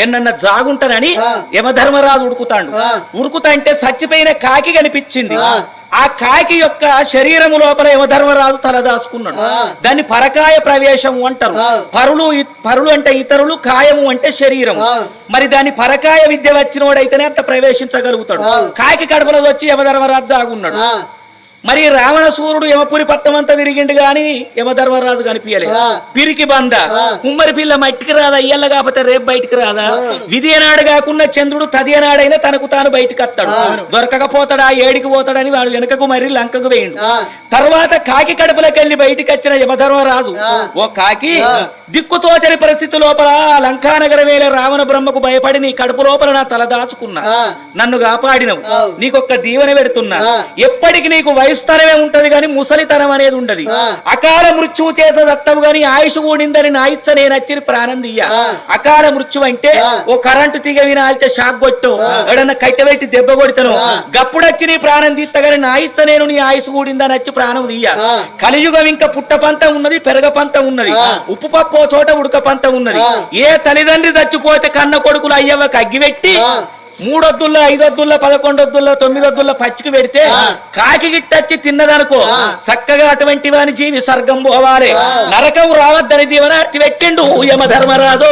ఎన్నన్నా జాగుంటానని యమధర్మరాజు ఉరుకుతాడు. ఉరుకుతా అంటే చచ్చిపోయిన కాకి కనిపించింది. ఆ కాకి యొక్క శరీరము లోపల యమధర్మరాజు తలదాసుకున్నాడు. దాన్ని పరకాయ ప్రవేశము అంటారు. పరులు అంటే ఇతరులు, కాయము అంటే శరీరము. మరి దాన్ని పరకాయ విద్య వచ్చినోడైతేనే అంత ప్రవేశించగలుగుతాడు. కాకి కడుపులో వచ్చి యమధర్మరాజు జాగున్నాడు. మరి రావణసూరుడు యమపురి పట్టం అంతా తిరిగిండు గాని యమధర్మరాజు కనిపించలేదు. పిరికి బంద కుమ్మరి పిల్ల మట్టికి రాదా, ఇయ్యల్ల కాకపోతే రేపు బయటికి రాదా? విధియనాడు కాకుండా చంద్రుడు తదియనాడైనా తనకు తాను బయటికి వస్తాడు. దొరకకపోతాడా, ఏడికి పోతాడని వాడు వెనకకు మరి లంకకు వేయండు. తర్వాత కాకి కడుపులోకి వెళ్లి బయటికి వచ్చిన యమధర్మరాజు, ఓ కాకి, దిక్కుతోచని పరిస్థితి లోపల లంకానగరం వేళ రావణ బ్రహ్మకు భయపడి నీ కడుపు లోపల నా తల దాచుకున్నా, నన్ను కాపాడినవు, నీకొక్క దీవెన పెడుతున్నా. ఎప్పటికి నీకు వయసుతరమే ఉంటది గాని ముసలితనం అనేది ఉండదు. అకాల మృత్యువు చేసేదత్తవు గాని ఆయుష్ కూడిందని నా ఇచ్చ నేను వచ్చి ప్రాణం తీయ. అకాల మృత్యు అంటే ఓ కరెంటు తీగ వినాలితే షాక్ కొట్టు, ఎడన్నా కట్టెబెట్టి దెబ్బ కొడతాను, గప్పుడొచ్చి నీ ప్రాణం తీస్తగాని నా ఇచ్చ నేను నీ ఆయుష్ కూడిందని వచ్చి ప్రాణం తీయ. కలియుగం ఇంకా పుట్ట పంత ఉన్నది, పెరగ పంత ఉన్నది, ఉప్పు పప్పు చోట ఉడక పంత ఉన్నది. ఏ తల్లిదండ్రి చచ్చిపోతే కన్న కొడుకులు అయ్యవకి అగ్గిపెట్టి 3 వద్దుల్లో 5 వద్దుల్లో 11 వద్దుల్లో 9 వద్దుల్లో పచ్చికి పెడితే కాకి గిట్టచ్చి తిన్నదనుకో చక్కగా అటువంటి వాని జీవి స్వర్గం పోవాలి, నరకం రావద్దని దీవన పెట్టిండు యమధర్మరాజు.